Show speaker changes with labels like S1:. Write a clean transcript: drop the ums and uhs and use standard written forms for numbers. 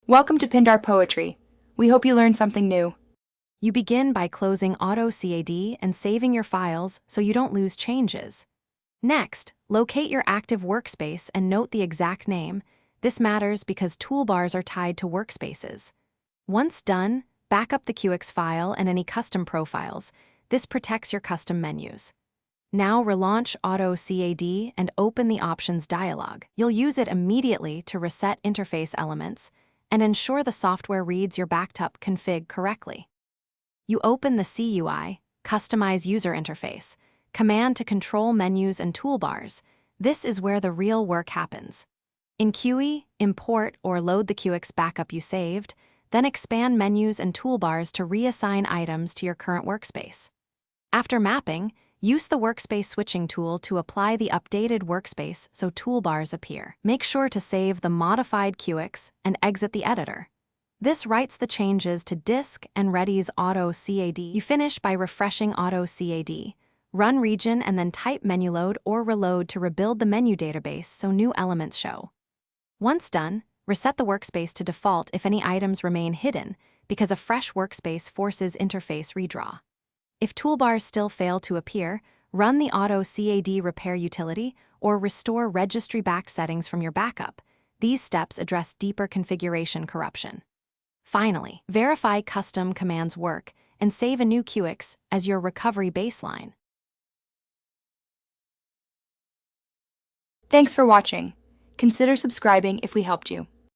S1: Welcome to Pindar Poetry. We hope you learned something new.
S2: You begin by closing Autocad and saving your files so you don't lose changes. Next, locate your active workspace and note the exact name. This matters because toolbars are tied to workspaces. Once done, back up the QX file and any custom profiles. This protects your custom menus. Now relaunch Autocad and open the Options dialog. You'll use it immediately to reset interface elements and ensure the software reads your backed up config correctly. You open the CUI, Customize User Interface, command to control menus and toolbars. This is where the real work happens. In QE, import or load the QX backup you saved, then expand menus and toolbars to reassign items to your current workspace. After mapping, use the workspace switching tool to apply the updated workspace so toolbars appear. Make sure to save the modified QX and exit the editor. This writes the changes to disk and readies Autocad. You finish by refreshing Autocad. Run region and then type menu load or reload to rebuild the menu database so new elements show. Once done, reset the workspace to default if any items remain hidden, because a fresh workspace forces interface redraw. If toolbars still fail to appear, run the Autocad repair utility or restore registry-backed settings from your backup. These steps address deeper configuration corruption. Finally, verify custom commands work and save a new QX as your recovery baseline.
S1: Thanks for watching. Consider subscribing if we helped you.